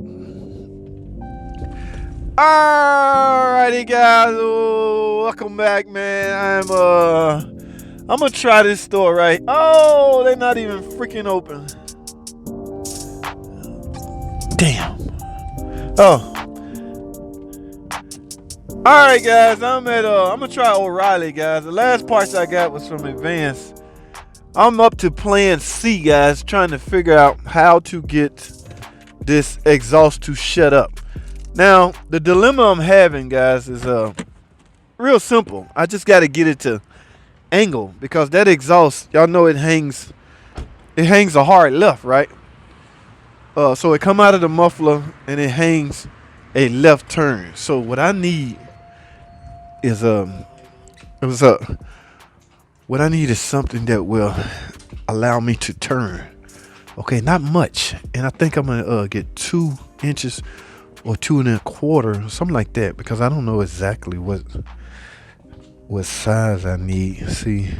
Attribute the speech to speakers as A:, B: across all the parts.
A: Alrighty guys, welcome back, man. I'm gonna try this store, right? Oh, they're not even freaking open. Damn. Oh. Alright guys, I'm gonna try O'Reilly, guys. The last parts I got was from Advance. I'm up to plan C, guys, trying to figure out how to get this exhaust to shut up. Now, the dilemma I'm having, guys, is real simple. I just got to get it to angle because that exhaust, y'all know it hangs a hard left, right? So it come out of the muffler and it hangs a left turn. So what I need is it was what I need is something that will allow me to turn. Okay, not much, and I think I'm gonna get 2 inches or 2 and a quarter, something like that, because I don't know exactly what size I need. See,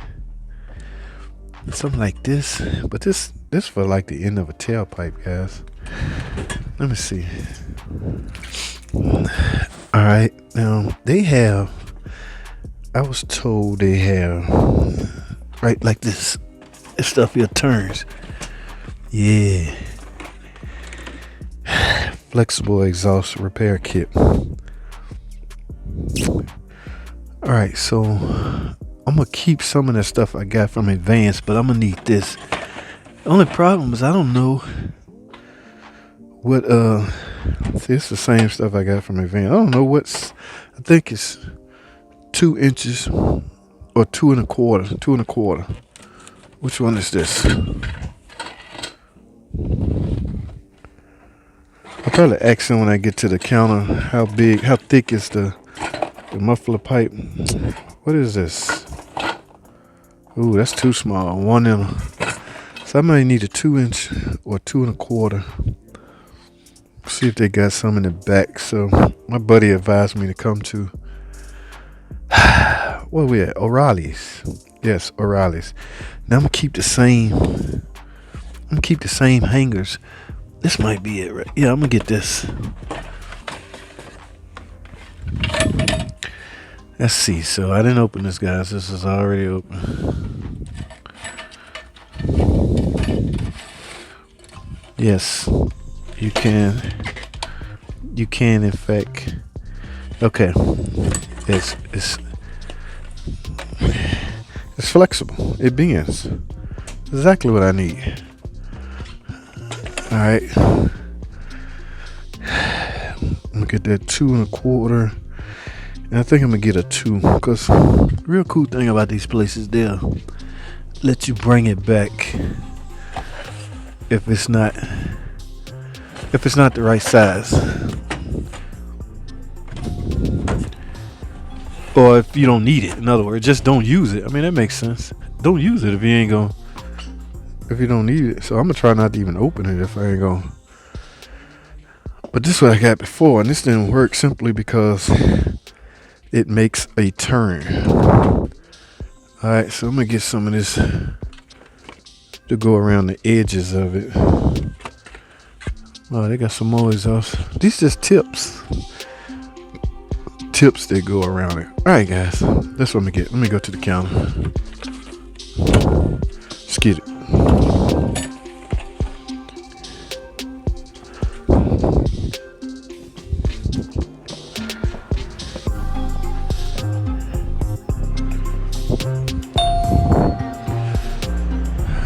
A: something like this, but this for like the end of a tailpipe, guys. Let me see. All right, now I was told they have right like this. This stuff here turns. Yeah. Flexible exhaust repair kit. Alright, so I'm gonna keep some of that stuff I got from Advance, but I'm gonna need this. The only problem is I don't know what see, it's the same stuff I got from Advance. I don't know I think it's 2 inches or 2 and a quarter. 2 and a quarter. Which one is this? I'll probably ask him when I get to the counter how thick is the muffler pipe. What is this? Ooh, that's too small. So I might need a 2 inch or 2 and a quarter. See if they got some in the back. So my buddy advised me to come to where we at? O'Reilly's. Yes, O'Reilly's. Now I'm gonna keep the same hangers. This might be it, right? Yeah, I'm gonna get this. Let's see. So I didn't open this, guys. This is already open. Yes, you can. You can, in fact. Okay. It's flexible. It bends. Exactly what I need. All right. I'm gonna get that 2 and a quarter. And I think I'm gonna get a 2, because real cool thing about these places, they'll let you bring it back if it's not the right size, or if you don't need it. In other words, just don't use it. I mean, that makes sense. Don't use it if you don't need it. So I'm gonna try not to even open it if I ain't gonna. But this is what I got before, and this didn't work simply because it makes a turn. Alright, so I'm gonna get some of this to go around the edges of it. Oh, they got some more exhaust. These just tips. Tips that go around it. Alright, guys. That's what I'm gonna get. Let me go to the counter. Let's get it.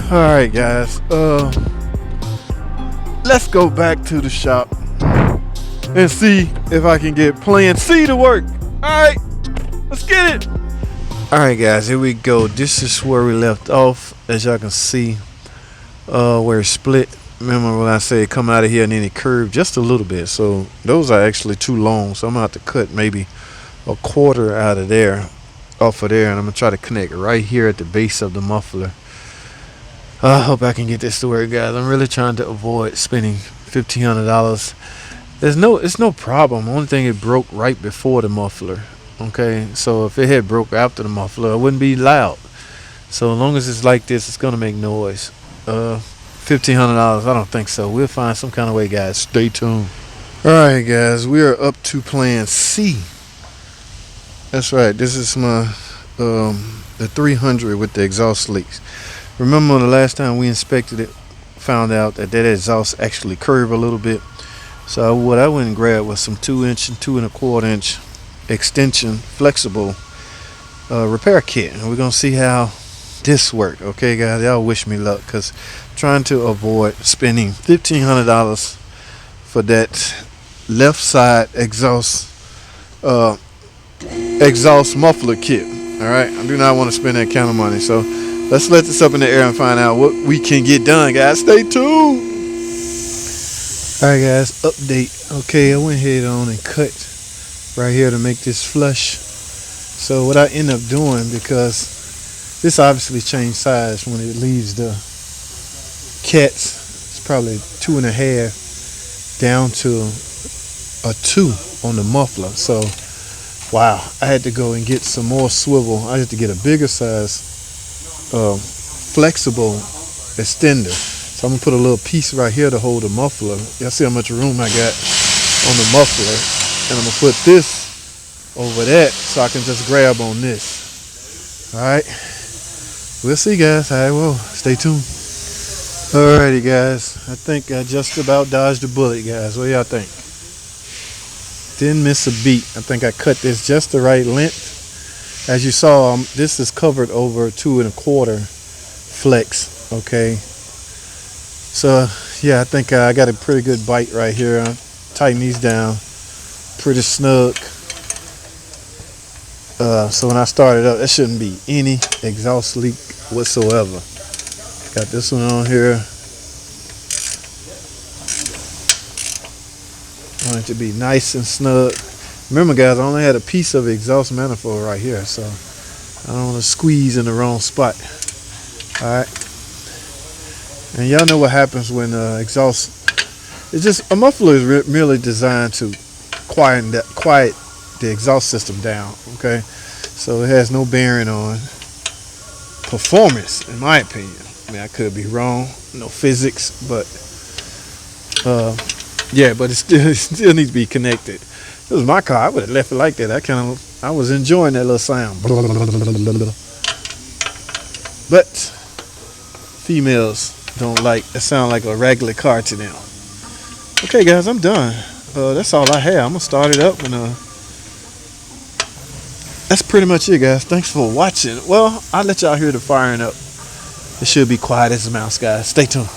A: Alright, guys. Let's go back to the shop and see if I can get plan C to work. Alright, let's get it. Alright, guys, here we go. This is where we left off. As y'all can see, where it split. Remember when I say it come out of here and then it curved just a little bit. So those are actually too long. So I'm gonna have to cut maybe a quarter out of there, off of there, and I'm gonna try to connect right here at the base of the muffler. I hope I can get this to work, guys. I'm really trying to avoid spending $1,500. It's no problem. Only thing, it broke right before the muffler. Okay, so if it had broke after the muffler, it wouldn't be loud. So as long as it's like this, it's gonna make noise. $1,500. I don't think so. We'll find some kind of way, guys. Stay tuned. All right, guys. We are up to plan C. That's right. This is my the 300 with the exhaust leaks. Remember the last time we inspected it, found out that exhaust actually curved a little bit. So what I went and grabbed was some 2-inch and 2 1/4 inch extension flexible repair kit, and we're gonna see how this worked. Okay, guys, y'all wish me luck, because trying to avoid spending $1,500 for that left side exhaust muffler kit. All right, I do not want to spend that kind of money, so let's let this up in the air and find out what we can get done, guys. Stay tuned. All right, guys, update. Okay, I went ahead on and cut right here to make this flush. So what I end up doing, because this obviously changed size when it leaves the cats, it's probably 2.5 down to a 2 on the muffler. So wow, I had to go and get some more swivel. I had to get a bigger size flexible extender. So I'm gonna put a little piece right here to hold the muffler. Y'all see how much room I got on the muffler, and I'm gonna put this over that so I can just grab on this. All right, we'll see, guys. All right, well, stay tuned. Alrighty, guys, I think I just about dodged a bullet, guys. What do y'all think? Didn't miss a beat. I think I cut this just the right length. As you saw, this is covered over 2 1/4 flex. Okay, so yeah, I think I got a pretty good bite right here. I'll tighten these down pretty snug. So when I start it up, there shouldn't be any exhaust leak whatsoever. Got this one on here. I want it to be nice and snug. Remember, guys, I only had a piece of exhaust manifold right here, so I don't want to squeeze in the wrong spot. All right. And y'all know what happens when exhaust. It's just a muffler is merely designed to quiet the exhaust system down. Okay, so it has no bearing on performance, in my opinion. I mean, I could be wrong, no physics, but yeah, but it still needs to be connected. If it was my car, I would have left it like that. I was enjoying that little sound. But females don't like it. Sound like a regular car to them. Okay, guys, I'm done. That's all I have. I'm gonna start it up, and that's pretty much it, guys. Thanks for watching. Well, I'll let y'all hear the firing up. It should be quiet as a mouse, guys. Stay tuned.